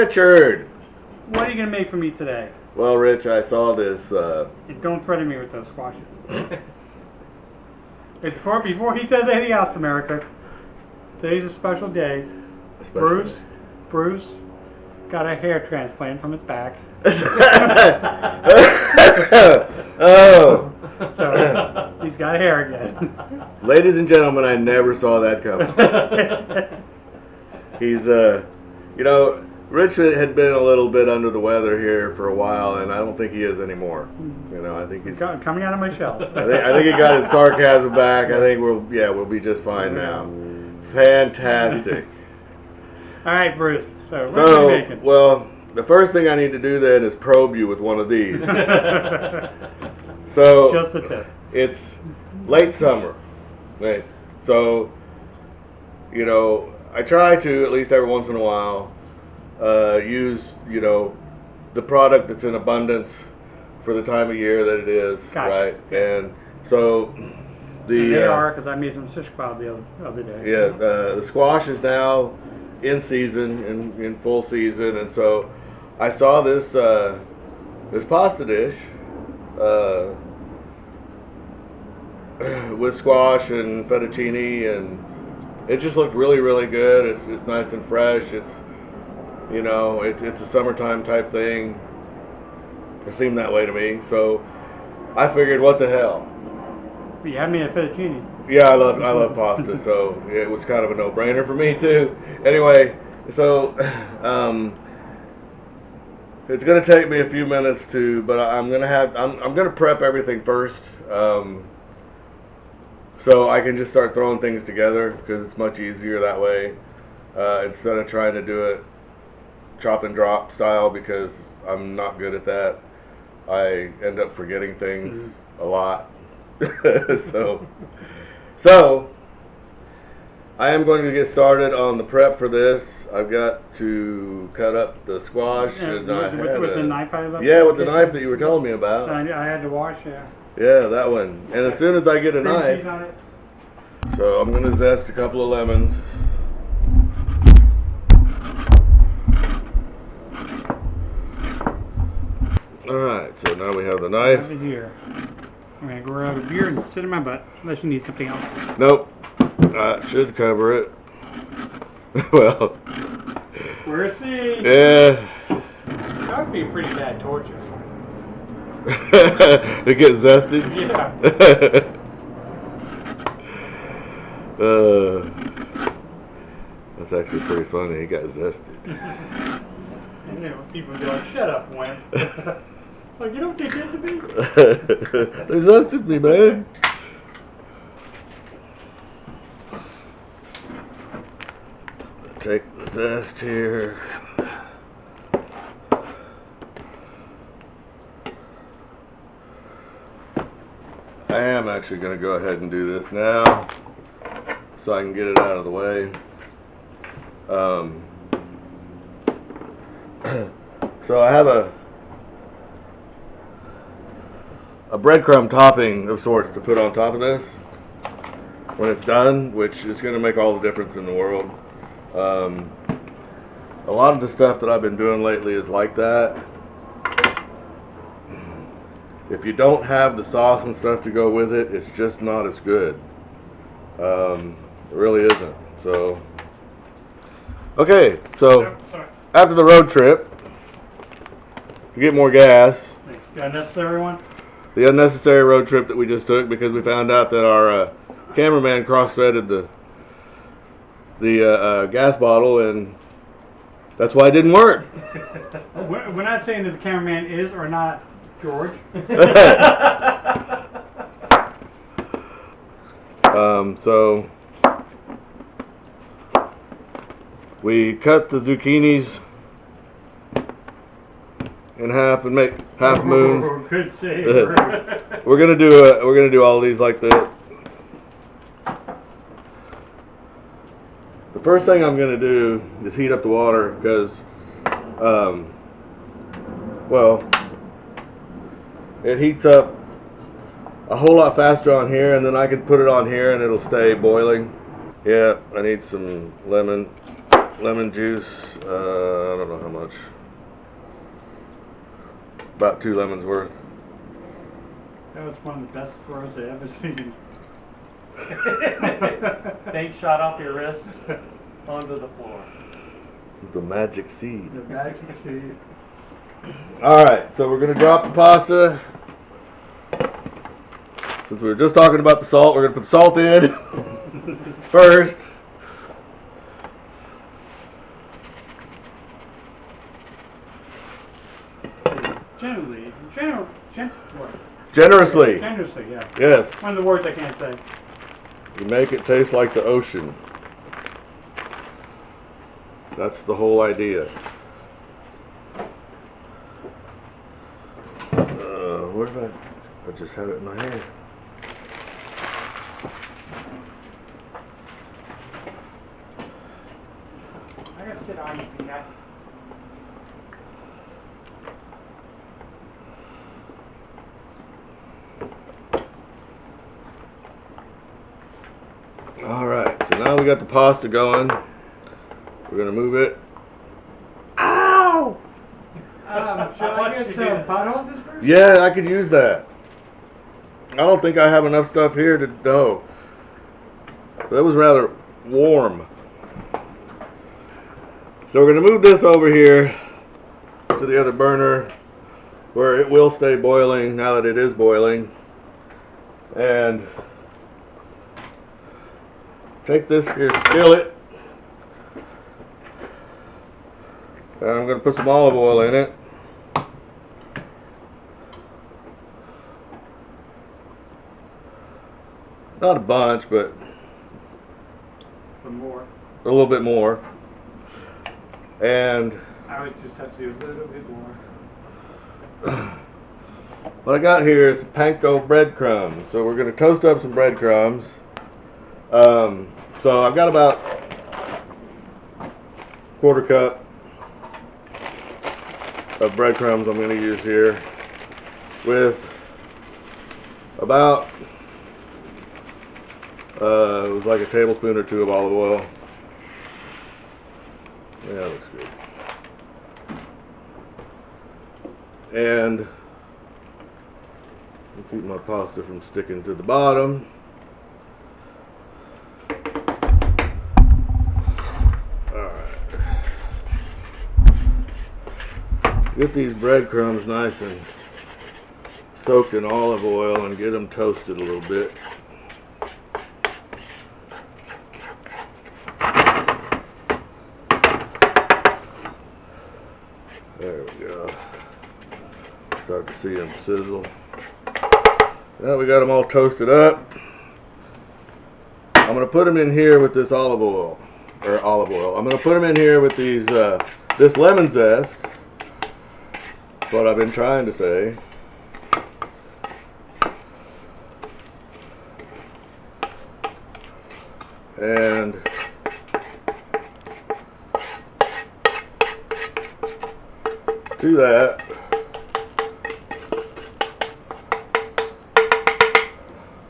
Richard! What are you going to make for me today? Well, Rich, I saw this. And don't threaten me with those squashes. Before he says anything else, America, today's a special day. Bruce got a hair transplant from his back. Oh! So, he's got hair again. Ladies and gentlemen, I never saw that coming. He's, Rich had been a little bit under the weather here for a while, and I don't think he is anymore. I think he's coming out of my shell. I think he got his sarcasm back. I think we'll be just fine now. Fantastic. All right, Bruce. So what are you making? Well, the first thing I need to do then is probe you with one of these. So just the tip. It's late summer, right? So I try to at least every once in a while use the product that's in abundance for the time of year that it is, gotcha. Right? And so they are, because I made some shish kebab the other day. Yeah, the squash is now in season, in full season, and so I saw this pasta dish with squash and fettuccine, and it just looked really, really good. It's nice and fresh. It's it's a summertime type thing. It seemed that way to me, so I figured, what the hell? You had me at fettuccine. Yeah, I love pasta, so it was kind of a no-brainer for me too. Anyway, so it's gonna take me a few minutes but I'm gonna prep everything first, so I can just start throwing things together, because it's much easier that way instead of trying to do it chop and drop style, because I'm not good at that. I end up forgetting things a lot. So I am going to get started on the prep for this. I've got to cut up the squash, and with the knife I left. Yeah, with the knife that you were telling me about. I had to wash. Yeah, that one. And as soon as I get a knife, so I'm going to zest a couple of lemons. Alright, so now we have the knife. Have it here. I'm going to grab a beer and sit in my butt, unless you need something else. Nope. That should cover it. Well. We'll see. Yeah. That would be a pretty bad torture. It gets zested? Yeah. That's actually pretty funny. It got zested. And people would be like, shut up, Wayne. Like, you don't think that to me? They zested me, man. Take the zest here. I am actually going to go ahead and do this now, so I can get it out of the way. So I have a breadcrumb topping of sorts to put on top of this when it's done, which is going to make all the difference in the world. A lot of the stuff that I've been doing lately is like that. If you don't have the sauce and stuff to go with it, it's just not as good. It really isn't. So, okay, so after the road trip, to get more gas. The unnecessary one? The unnecessary road trip that we just took, because we found out that our cameraman cross-threaded the gas bottle, and that's why it didn't work. We're not saying that the cameraman is or not George. So we cut the zucchinis in half and make half moons. Good save. We're gonna do all these like that. The first thing I'm gonna do is heat up the water, because well, it heats up a whole lot faster on here, and then I can put it on here and it'll stay boiling. Yeah, I need some lemon. lemon juice. I don't know how much. About 2 lemons worth. That was one of the best throws I've ever seen. Paint shot off your wrist onto the floor. The magic seed. The magic seed. Alright, so we're going to drop the pasta. Since we were just talking about the salt, we're going to put the salt in first. Generously. Generously, yeah. Yes. One of the words I can't say. You make it taste like the ocean. That's the whole idea. Where did I just have it in my hand. I gotta sit on you, guy. Alright, so now we got the pasta going. We're going to move it. Ow! Should I get some butthole this first? Yeah, I could use that. I don't think I have enough stuff here to know. That was rather warm. So we're going to move this over here to the other burner where it will stay boiling now that it is boiling. And take this here skillet. And I'm going to put some olive oil in it. Not a bunch, but More. a little bit more. And I would just have to do a little bit more. what I got here is panko breadcrumbs. So we're going to toast up some breadcrumbs. So I've got about 1/4 cup of breadcrumbs I'm going to use here, with about it was like a tablespoon or 2 of olive oil. Yeah, that looks good. And I'll keep my pasta from sticking to the bottom. Get these breadcrumbs nice and soaked in olive oil and get them toasted a little bit. There we go. Start to see them sizzle. Now we got them all toasted up. I'm going to put them in here with this olive oil. I'm going to put them in here with these this lemon zest. What I've been trying to say. And to that,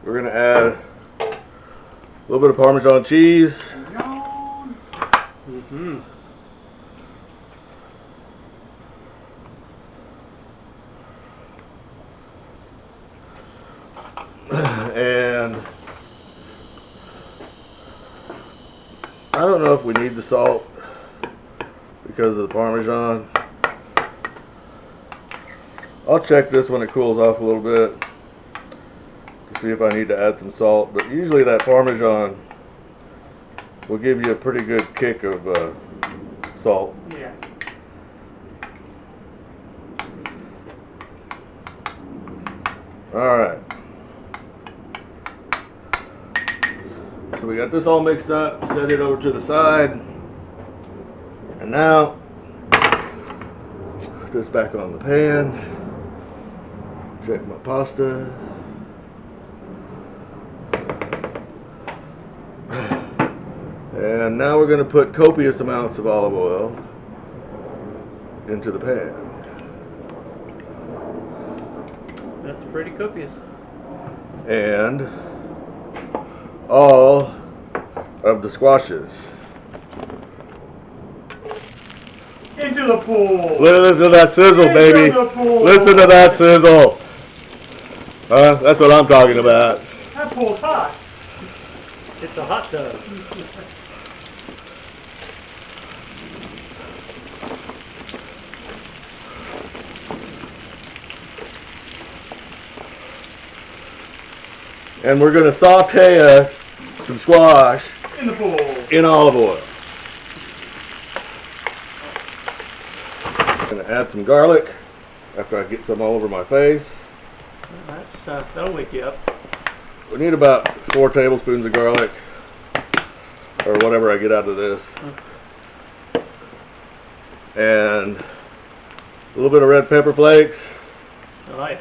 we're going to add a little bit of Parmesan cheese. Mm-hmm. And I don't know if we need the salt because of the Parmesan. I'll check this when it cools off a little bit to see if I need to add some salt, but usually that Parmesan will give you a pretty good kick of salt. Yeah. Alright. So we got this all mixed up, set it over to the side. And now, put this back on the pan. Check my pasta. And now we're going to put copious amounts of olive oil into the pan. That's pretty copious. And all of the squashes. Into the pool. Listen to that sizzle, baby. Into the pool. Listen to that sizzle. That's what I'm talking about. That pool's hot. It's a hot tub. And we're going to saute us some squash In the pool. in olive oil. I'm going to add some garlic after I get some all over my face. That'll wake you up. We need about 4 tablespoons of garlic, or whatever I get out of this. And a little bit of red pepper flakes. All right.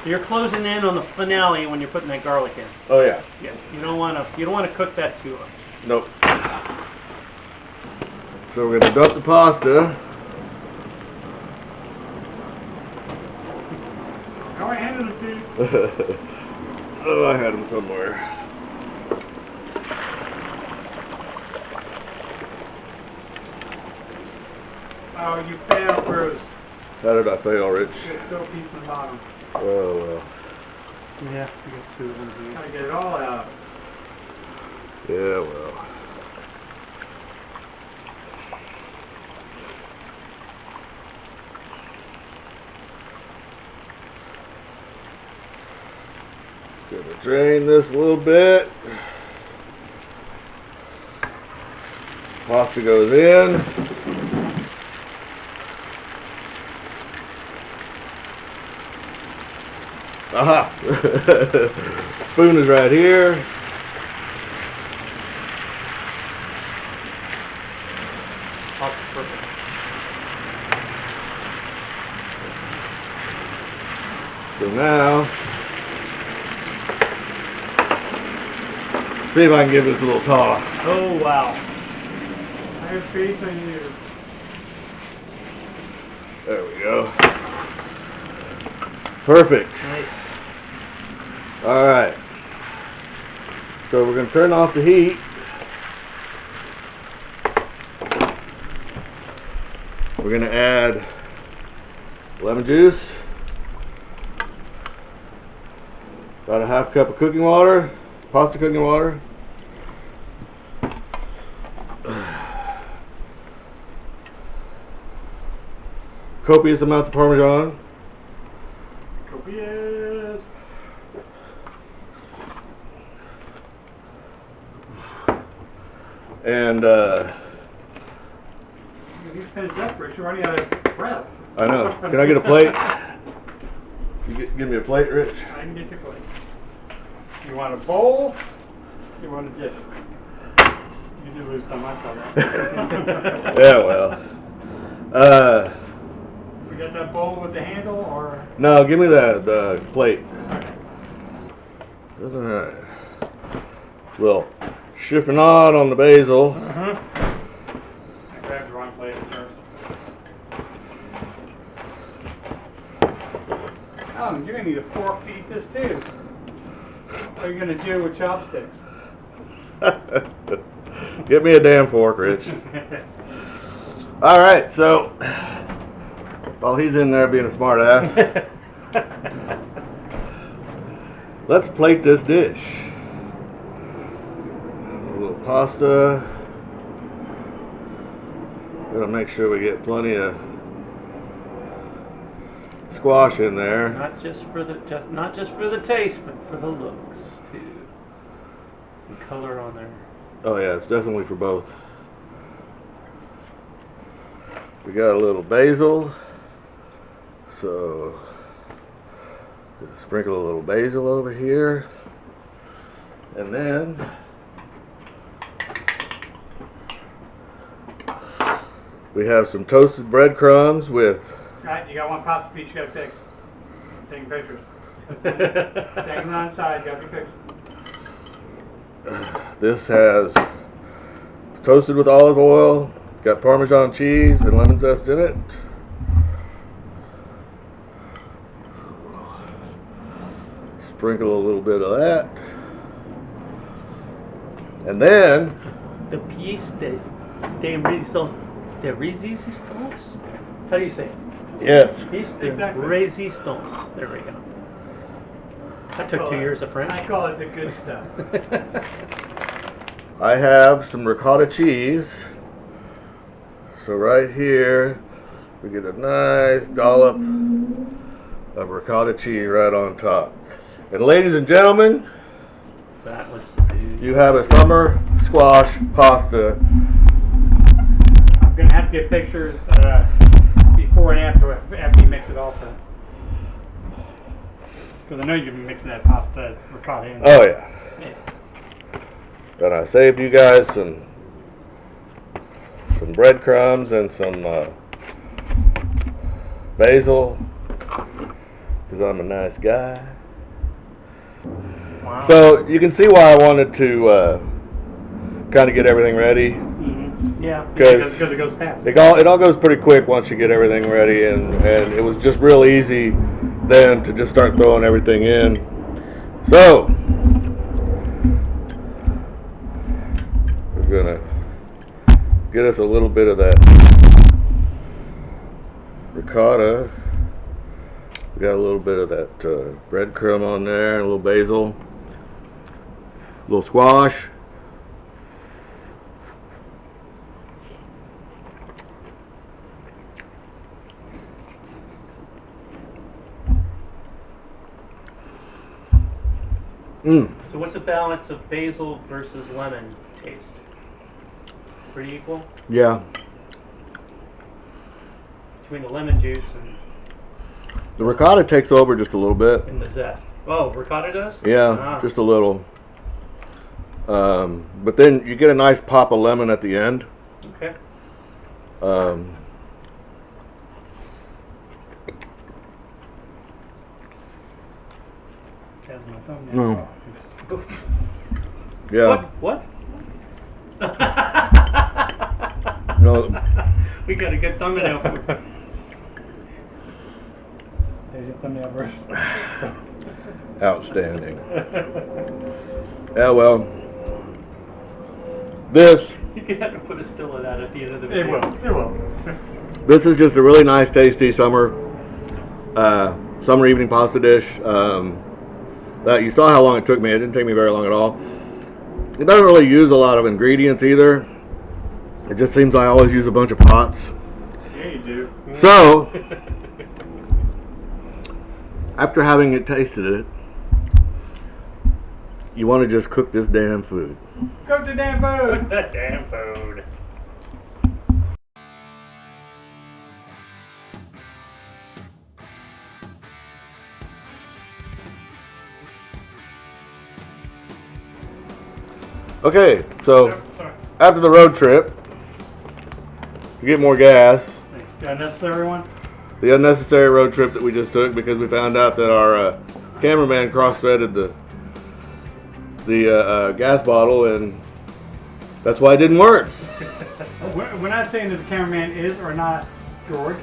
You're closing in on the finale when you're putting that garlic in. Oh yeah. Yeah. You don't want to cook that too much. Nope. So we're going to dump the pasta. How I handed it to you. Oh, I had them somewhere. Oh, you failed, Bruce. How did I fail, Rich? There's still a piece in the bottom. Oh well. Yeah. You get 2 of them here. Gotta get it all out. Yeah, well. Gonna drain this a little bit. Pasta goes in. Aha! Spoon is right here. That's perfect. So now, see if I can give this a little toss. Oh wow. I have faith in you. There we go. Perfect. Nice. All right. So we're going to turn off the heat. We're going to add lemon juice, about a half cup of cooking water, pasta cooking water. Copious amounts of parmesan. Copious. And These pens up, Rich. You're running out of breath. I know. Can I get a plate? Give me a plate, Rich. I can get your plate. You want a bowl? You want a dish? You did lose some, I saw that. Yeah, well. We got that bowl with the handle, or? No, give me the plate. Okay. Alright. Little chiffonade on the basil. I grabbed the wrong plate first. Oh, you're gonna need a fork to eat this too. What are you gonna do with chopsticks? Get me a damn fork, Rich. Alright, so while he's in there being a smart ass, let's plate this dish. A little pasta. Gotta make sure we get plenty of squash in there. Not just for the taste, but for the looks too. Some color on there. Oh yeah, it's definitely for both. We got a little basil, so sprinkle a little basil over here, and then we have some toasted breadcrumbs with. Alright, you got one pasta piece you gotta fix. Taking pictures. Taking on side, you gotta be fixed. This has toasted with olive oil, got Parmesan cheese and lemon zest in it. Sprinkle a little bit of that. And then The piece de resistance. How do you say it? yes, Piece de Exactly. resistance. There we go. That took 2 years of French. I call it the good stuff. I have some ricotta cheese. So right here, we get a nice dollop of ricotta cheese right on top. And ladies and gentlemen, That was the dude. you have a summer squash pasta. I'm gonna have to get pictures before and after you mix it also. Because I know you've been mixing that pasta ricotta in. Oh yeah. Yeah. And I saved you guys some breadcrumbs and some basil because I'm a nice guy. Wow. So you can see why I wanted to kind of get everything ready. Mm-hmm. Yeah. 'Cause Because it goes fast. It all goes pretty quick once you get everything ready, and it was just real easy then to just start throwing everything in. So we're gonna get us a little bit of that ricotta. We got a little bit of that breadcrumb on there, a little basil, a little squash. So what's the balance of basil versus lemon taste? Pretty equal Yeah, between the lemon juice the ricotta takes over just a little bit. and the zest. Oh, ricotta does? Yeah, Ah. just a little. But then you get a nice pop of lemon at the end. Okay. That's my thumbnail. Yeah. What? No, We got a good thumbnail. There's your thumbnail verse. outstanding. Yeah, well, this You're gonna have to put a still of that at the end of the video. It will. this is just a really nice, tasty summer evening pasta dish. You saw how long it took me. It didn't take me very long at all. It doesn't really use a lot of ingredients either. It just seems I always use a bunch of pots. Yeah, you do. So, after having tasted it, you want to just cook this damn food. Cook the damn food. Cook that damn food. Okay, so Sorry. after the road trip, to get more gas, The unnecessary one? the unnecessary road trip that we just took because we found out that our cameraman cross-threaded the gas bottle, and that's why it didn't work. We're not saying that the cameraman is or not George.